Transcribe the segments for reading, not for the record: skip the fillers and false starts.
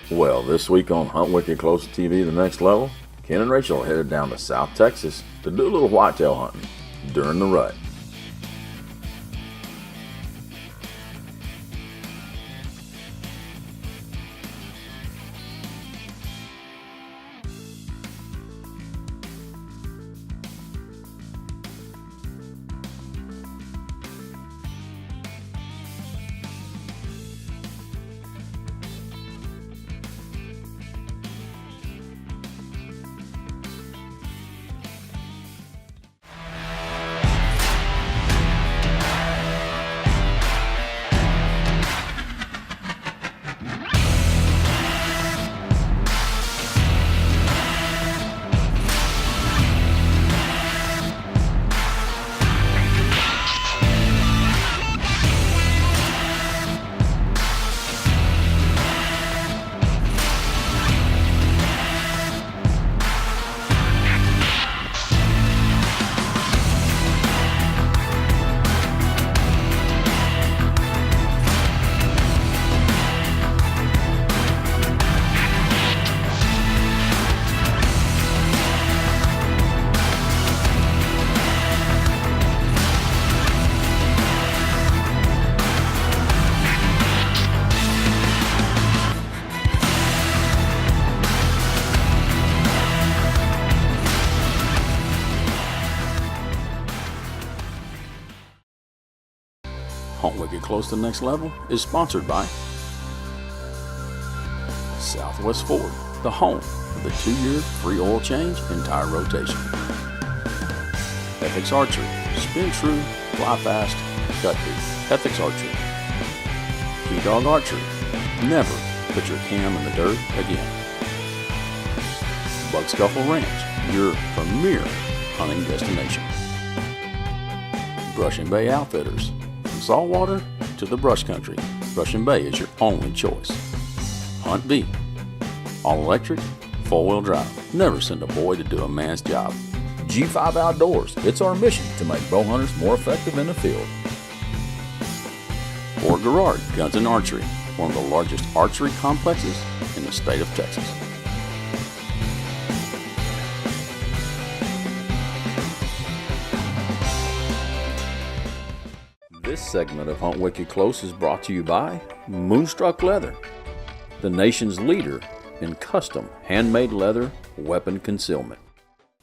Well, this week on Hunt Wicked Close TV The Next Level, Ken and Rachel headed down to South Texas to do a little whitetail hunting during the rut. Hunt Wicked Close to the Next Level is sponsored by Southwest Ford, the home of the 2-year free oil change and tire rotation. Ethics Archery, spin true, fly fast, cut deep. Ethics Archery. Key Dog Archery, never put your cam in the dirt again. Buck Scuffle Ranch, your premier hunting destination. Brush and Bay Outfitters. From saltwater to the brush country, Brush and Bay is your only choice. Hunt B. All electric, 4-wheel drive. Never send a boy to do a man's job. G5 Outdoors. It's our mission to make bow hunters more effective in the field. Fort Garrard Guns and Archery, one of the largest archery complexes in the state of Texas. This segment of Hunt Wicked Close is brought to you by Moonstruck Leather, the nation's leader in custom handmade leather weapon concealment.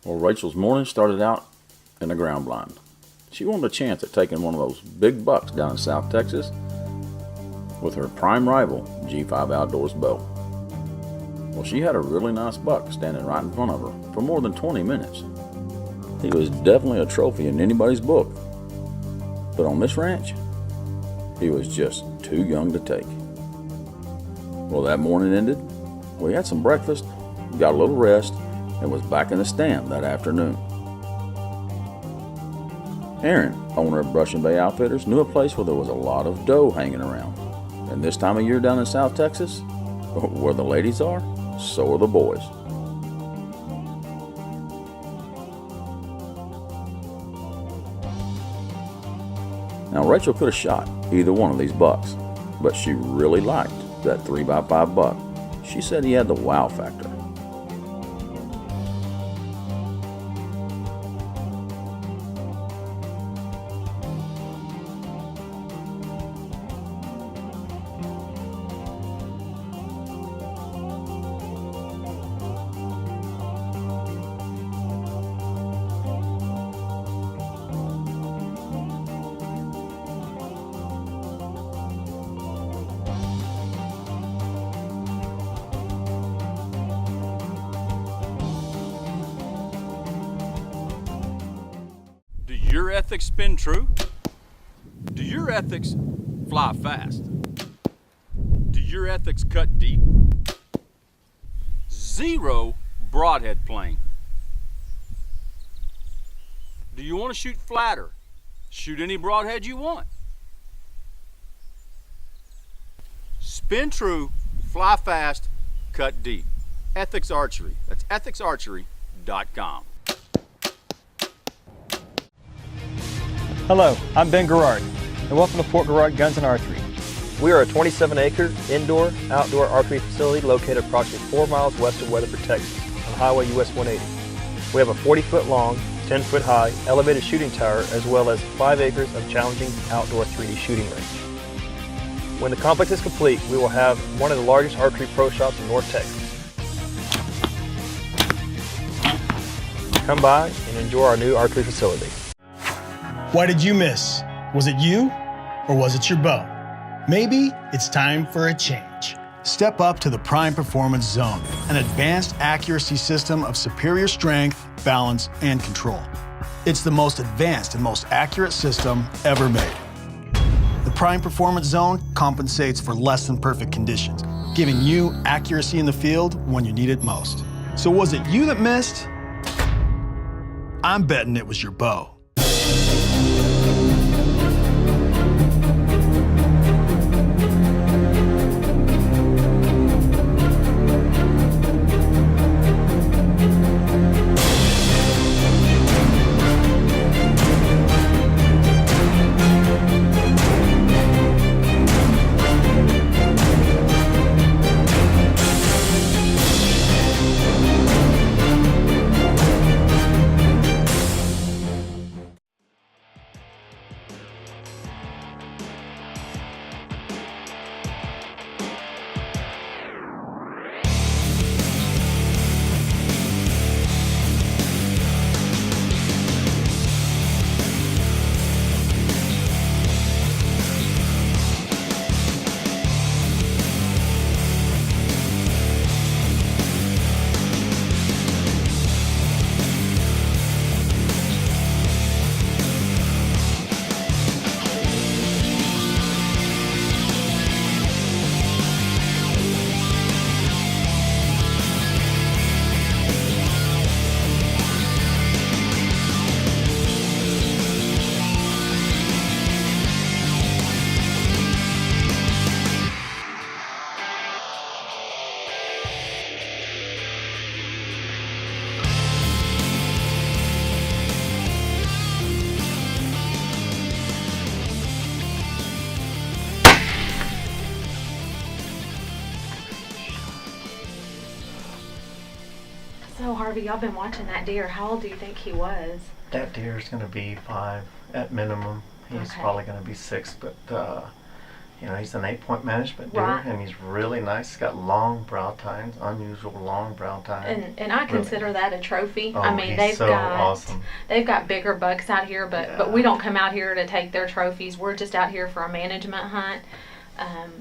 Well, Rachel's morning started out in a ground blind. She wanted a chance at taking one of those big bucks down in South Texas with her prime rival, G5 Outdoors bow. Well, she had a really nice buck standing right in front of her for more than 20 minutes. He was definitely a trophy in anybody's book. But on this ranch, he was just too young to take. Well, that morning ended. We had some breakfast, got a little rest, and was back in the stand that afternoon. Aaron, owner of Brush and Bay Outfitters, knew a place where there was a lot of doe hanging around. And this time of year down in South Texas, where the ladies are, so are the boys. Now, Rachel could have shot either one of these bucks, but she really liked that 3x5 buck. She said he had the wow factor. Do your ethics spin true? Do your ethics fly fast? Do your ethics cut deep? 0 broadhead playing. Do you want to shoot flatter? Shoot any broadhead you want. Spin true, fly fast, cut deep. Ethics Archery. That's ethicsarchery.com. Hello, I'm Ben Garrard, and welcome to Fort Garrard Guns and Archery. We are a 27-acre indoor-outdoor archery facility located approximately 4 miles west of Weatherford, Texas, on Highway US 180. We have a 40-foot long, 10-foot high elevated shooting tower, as well as 5 acres of challenging outdoor 3D shooting range. When the complex is complete, we will have one of the largest archery pro shops in North Texas. Come by and enjoy our new archery facility. What did you miss? Was it you or was it your bow? Maybe it's time for a change. Step up to the Prime Performance Zone, an advanced accuracy system of superior strength, balance, and control. It's the most advanced and most accurate system ever made. The Prime Performance Zone compensates for less than perfect conditions, giving you accuracy in the field when you need it most. So was it you that missed? I'm betting it was your bow. So Harvey, y'all been watching that deer. How old do you think he was? That deer is going to be 5 at minimum. He's Okay. probably going to be 6, but he's an 8-point management deer, Right. and he's really nice. He's got long brow tines, unusual long brow tines. And I consider that a trophy. Oh, I mean, he's they've so got awesome. they've got bigger bucks out here, but Yeah. we don't come out here to take their trophies. We're just out here for a management hunt.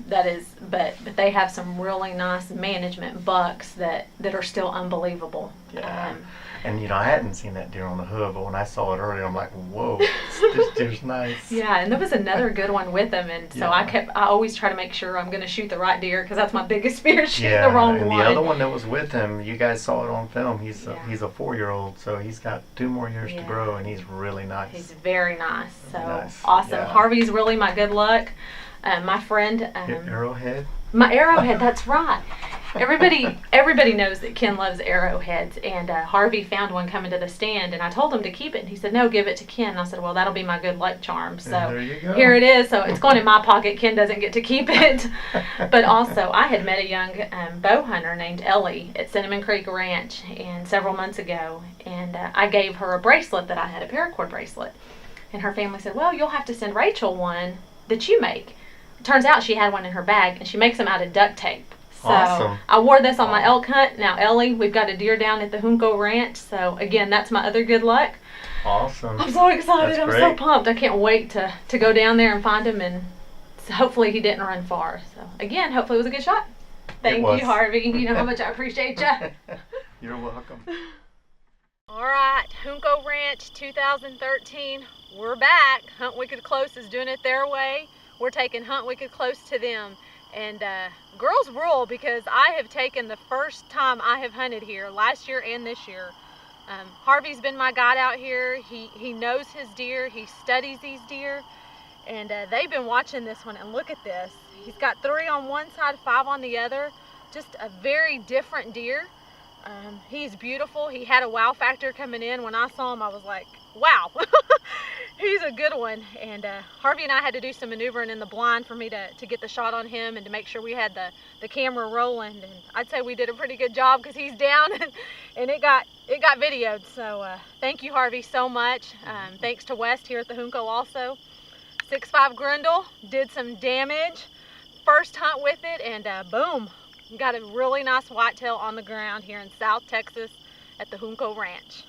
But they have some really nice management bucks that are still unbelievable. Yeah. And I hadn't seen that deer on the hood, but when I saw it earlier, I'm like, whoa, this deer's nice. Yeah, and there was another good one with them, and so Yeah. I always try to make sure I'm going to shoot the right deer, because that's my biggest fear, shooting Yeah, the wrong and one. the other one that was with him, you guys saw it on film. He's Yeah. he's a 4-year-old, so he's got 2 more years to Yeah. grow, and he's really nice. He's very nice. So Nice, awesome. yeah. Harvey's really my good luck. My friend, Arrowhead. my arrowhead. That's right. Everybody knows that Ken loves arrowheads, and Harvey found one coming to the stand, and I told him to keep it, and he said, "No, give it to Ken." And I said, "Well, that'll be my good luck charm." So There you go. here it is. So it's going in my pocket. Ken doesn't get to keep it. But also, I had met a young bow hunter named Ellie at Cinnamon Creek Ranch, and several months ago, and I gave her a bracelet that I had, a paracord bracelet, and her family said, "Well, you'll have to send Rachel one that you make." Turns out she had one in her bag, and she makes them out of duct tape. So Awesome. I wore this on my elk hunt. Now, Ellie, we've got a deer down at the Junco Ranch. So again, that's my other good luck. Awesome. I'm so excited. That's I'm so great. pumped. I can't wait to go down there and find him, and so hopefully he didn't run far. So again, hopefully it was a good shot. Thank was. you, Harvey. You know how much I appreciate you. You're welcome. All right, Junco Ranch 2013. We're back. Hunt Wicked Close is doing it their way. We're taking Hunt Wicked Close to them. And girls rule, because I have taken the first time I have hunted here, last year and this year. Harvey's been my guide out here. He knows his deer. He studies these deer. And they've been watching this one, and look at this. He's got 3 on one side, 5 on the other. Just a very different deer. He's beautiful. He had a wow factor coming in. When I saw him, I was like, wow. He's a good one, and Harvey and I had to do some maneuvering in the blind for me to get the shot on him and to make sure we had the camera rolling, and I'd say we did a pretty good job because he's down and it got videoed. So thank you, Harvey, so much. Thanks to West here at the Junco also. 6.5 Grundle, did some damage, first hunt with it, and boom, got a really nice whitetail on the ground here in South Texas at the Junco Ranch.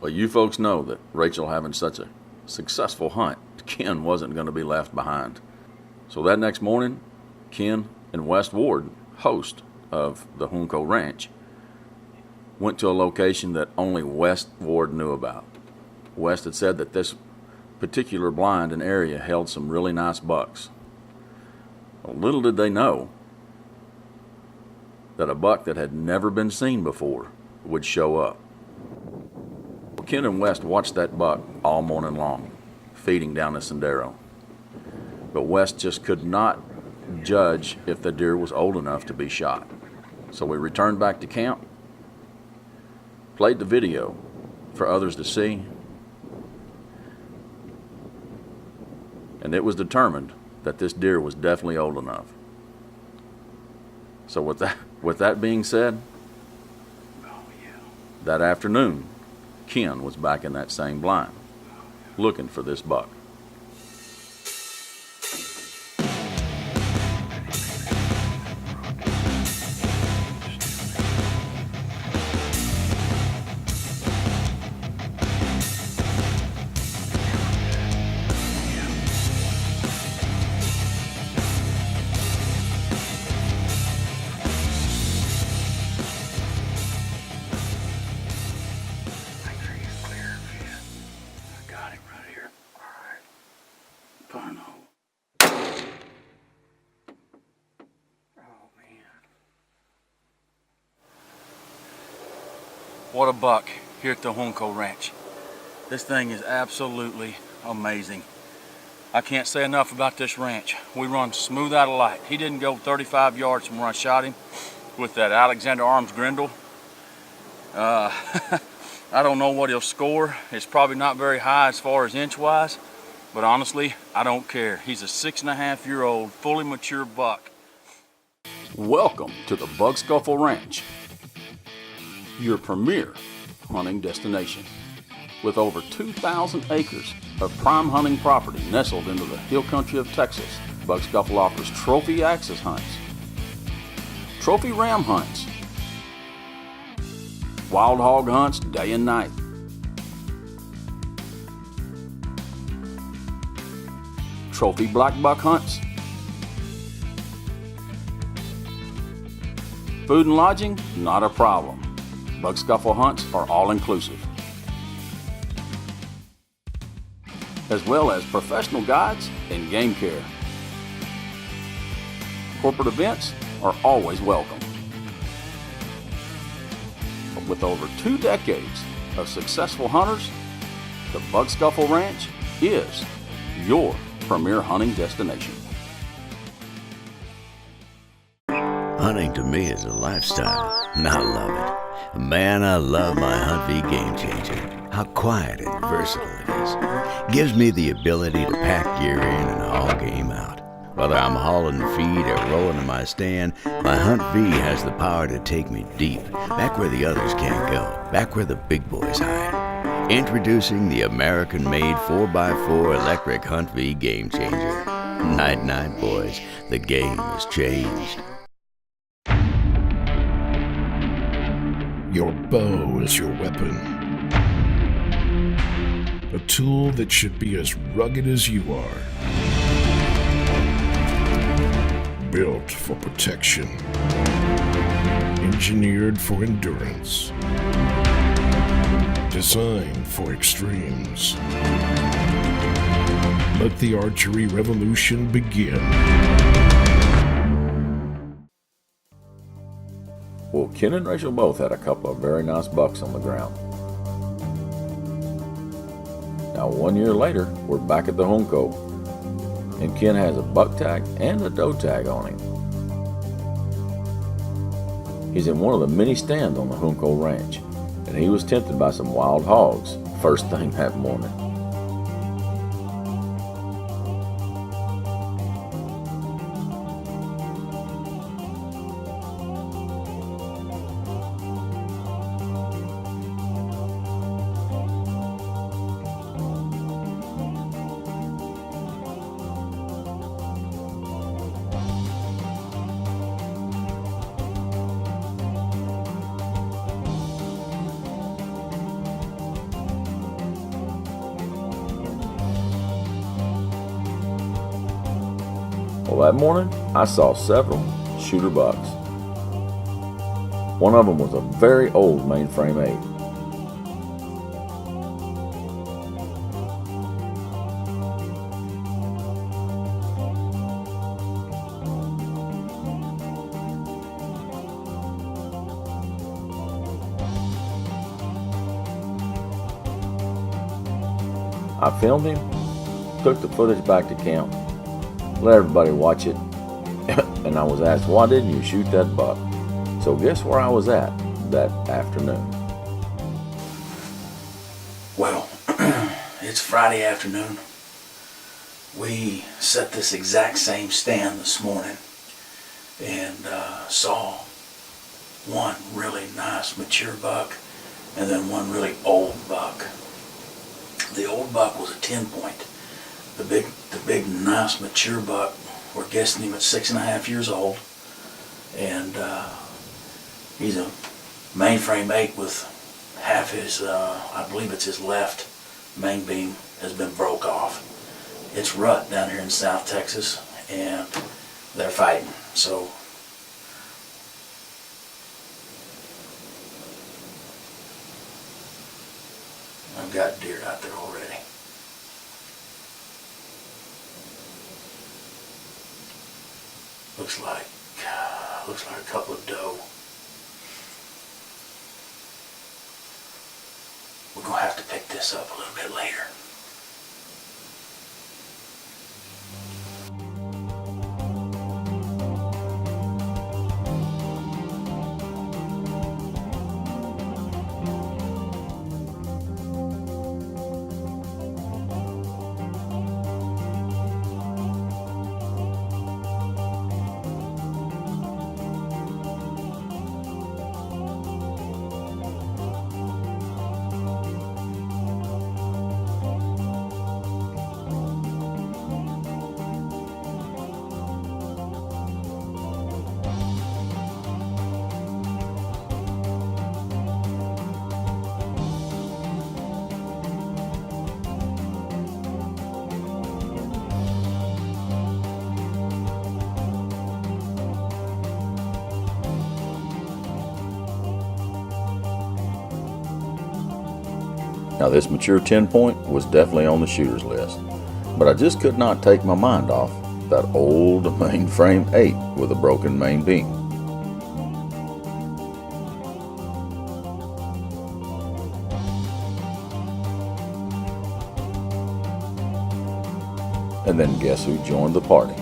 Well, you folks know that Rachel having such a successful hunt, Ken wasn't going to be left behind. So that next morning, Ken and West Ward, host of the Junco Ranch, went to a location that only West Ward knew about. West had said that this particular blind and area held some really nice bucks. Well, little did they know that a buck that had never been seen before would show up. Ken and West watched that buck all morning long, feeding down the Sendero. But West just could not judge if the deer was old enough to be shot. So we returned back to camp, played the video for others to see, and it was determined that this deer was definitely old enough. So with that being said, that afternoon, Ken was back in that same blind, looking for this buck. What a buck here at the Junco Ranch. This thing is absolutely amazing. I can't say enough about this ranch. We run smooth out of light. He didn't go 35 yards from where I shot him with that Alexander Arms Grindle. I don't know what he'll score. It's probably not very high as far as inch-wise, but honestly, I don't care. He's a 6.5-year-old, fully mature buck. Welcome to the Bug Scuffle Ranch, your premier hunting destination. With over 2,000 acres of prime hunting property nestled into the hill country of Texas, Bug Scuffle offers trophy axis hunts, trophy ram hunts, wild hog hunts day and night, trophy black buck hunts, food and lodging, not a problem. Bug Scuffle hunts are all inclusive, as well as professional guides and game care. Corporate events are always welcome. With over 2 decades of successful hunters, the Bug Scuffle Ranch is your premier hunting destination. Hunting to me is a lifestyle, and I love it. Man, I love my Hunt V Game Changer. How quiet and versatile it is. Gives me the ability to pack gear in and haul game out. Whether I'm hauling feed or rolling in my stand, my Hunt V has the power to take me deep, back where the others can't go, back where the big boys hide. Introducing the American-made 4x4 electric Hunt V Game Changer. Night, night, boys. The game has changed. Your bow is your weapon. A tool that should be as rugged as you are. Built for protection. Engineered for endurance. Designed for extremes. Let the archery revolution begin. Well, Ken and Rachel both had a couple of very nice bucks on the ground. Now, 1 year later, we're back at the Junco, and Ken has a buck tag and a doe tag on him. He's in one of the many stands on the Junco Ranch, and and he was tempted by some wild hogs first thing that morning. Well, that morning, I saw several shooter bucks. One of them was a very old mainframe 8. I filmed him, took the footage back to camp, let everybody watch it, and I was asked, why didn't you shoot that buck? So guess where I was at that afternoon? Well, it's Friday afternoon. We set this exact same stand this morning and saw one really nice mature buck and then one really old buck. The old buck was a 10 point. The big nice mature buck, we're guessing him at 6.5 years old, and he's a mainframe 8 with half his, I believe it's his left main beam has been broke off. It's rut down here in South Texas, and they're fighting. So I've got deer out there already. Looks like a couple of doe. We're gonna have to pick this up a little bit later. Now this mature 10 point was definitely on the shooter's list, but I just could not take my mind off that old mainframe 8 with a broken main beam. And then guess who joined the party?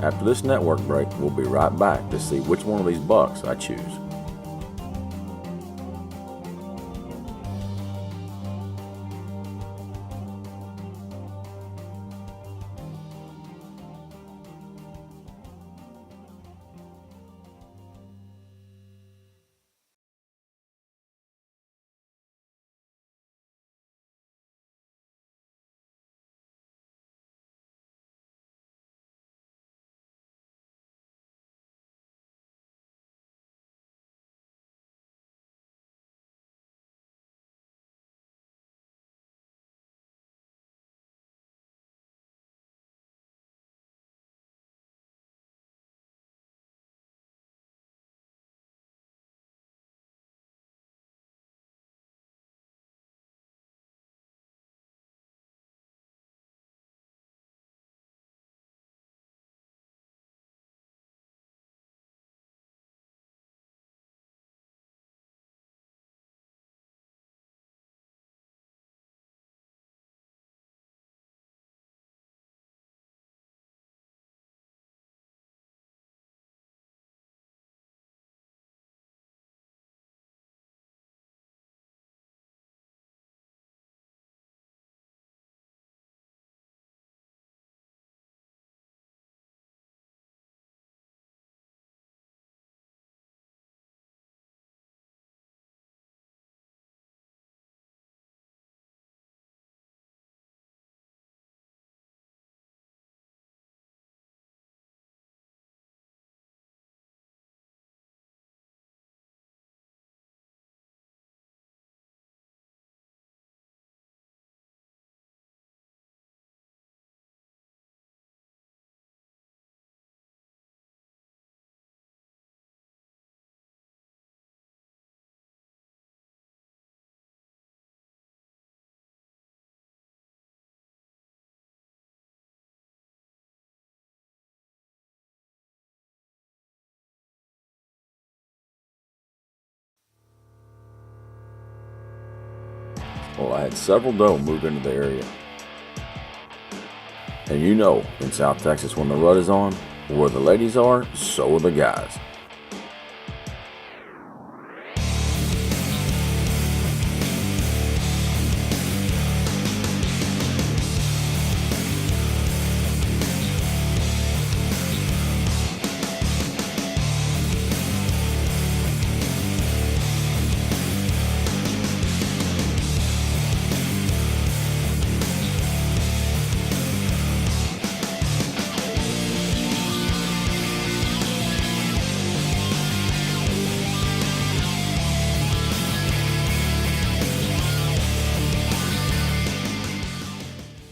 After this network break, we'll be right back to see which one of these bucks I choose. Well, I had several doe move into the area. And you know, in South Texas, when the rut is on, where the ladies are, so are the guys.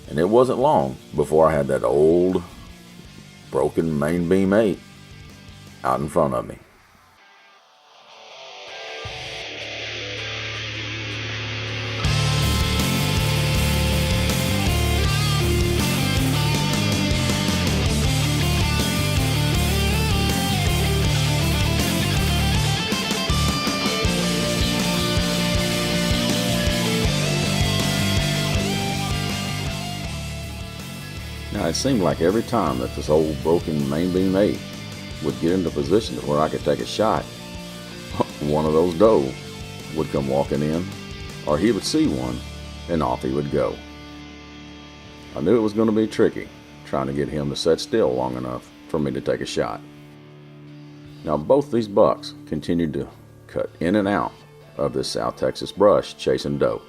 And it wasn't long before I had that old broken main beam 8 out in front of me. Now, it seemed like every time that this old broken main beam 8 would get into position to where I could take a shot, one of those doe would come walking in, or he would see one, and off he would go. I knew it was going to be tricky, trying to get him to sit still long enough for me to take a shot. Now, both these bucks continued to cut in and out of this South Texas brush chasing doe.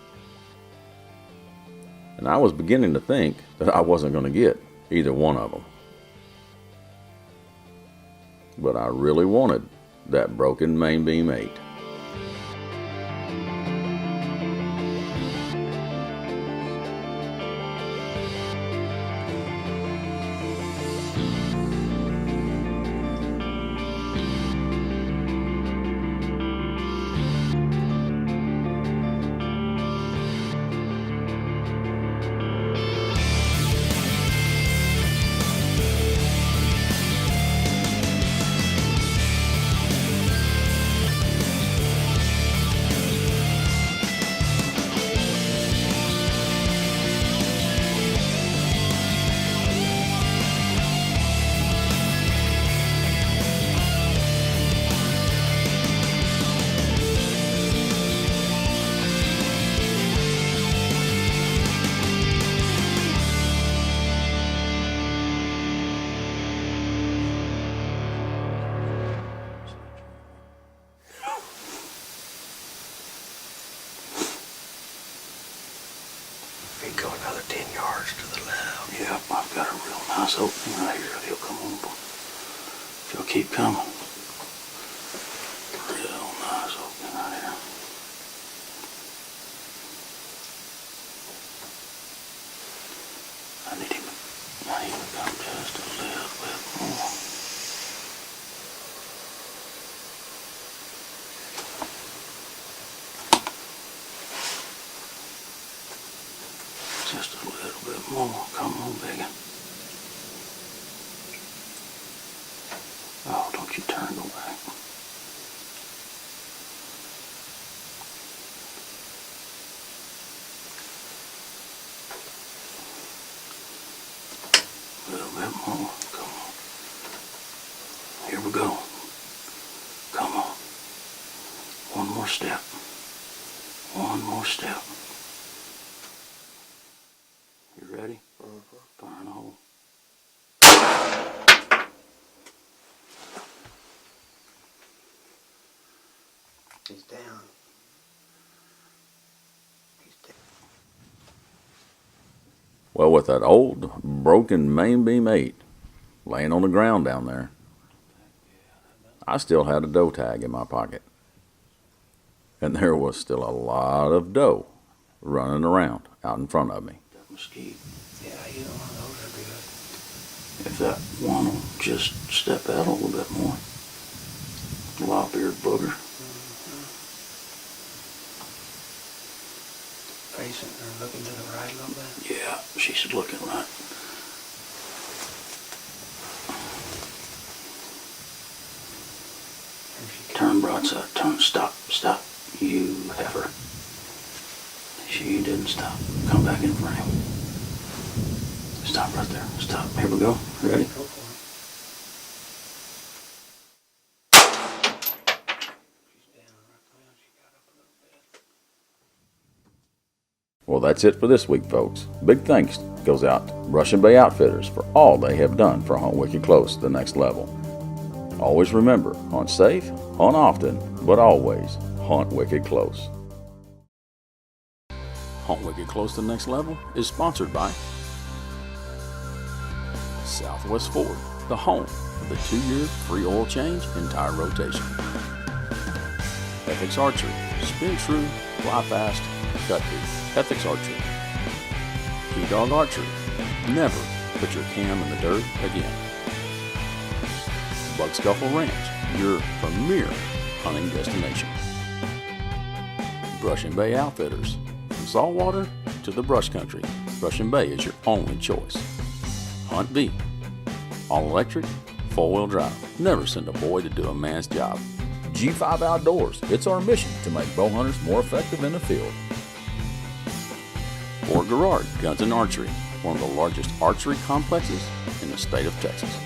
And I was beginning to think that I wasn't going to get either one of them. But I really wanted that broken main beam 8. Go another 10 yards to the left. Yep, I've got a real nice opening right here. He'll come on. If you'll keep coming. Real nice opening right here. I need him to come just a little bit more. Just a little bit more. Come on, Biggin. Oh, don't you turn, go back. A little bit more. Come on. Here we go. Come on. One more step. One more step. You ready? Fire in the hole. He's down. He's down. Well, with that old broken main beam 8 laying on the ground down there, I still had a doe tag in my pocket. And there was still a lot of doe running around out in front of me. Mesquite. Yeah, either one of those are good. If that one will just step out a little bit more. Lop-eared booger. Facing or looking to the right a little bit. Yeah, she's looking right. Turn broadside. Turn. Stop. Stop. You heifer. sure you didn't stop. Come back in frame. Stop right there. Stop. Here we go. Ready? Go for it. She's down right now. She got up a little bit. Well, that's it for this week, folks. Big thanks goes out to Brushin' Bay Outfitters for all they have done for Hunt Wicked Close to the next level. Always remember, hunt safe, hunt often, but always hunt wicked close. Hunt Wicked Close to the Next Level is sponsored by Southwest Ford, the home of the 2-year free oil change and tire rotation. Ethics Archery, spin true, fly fast, cut deep. Ethics Archery. P-Dog Archery, never put your cam in the dirt again. Buck Scuffle Ranch, your premier hunting destination. Brushin' Bay Outfitters, from saltwater to the brush country, Brushin' Bay is your only choice. Hunt Deep, all electric, 4-wheel drive. Never send a boy to do a man's job. G5 Outdoors, it's our mission to make bow hunters more effective in the field. Fort Garrard Guns and Archery, one of the largest archery complexes in the state of Texas.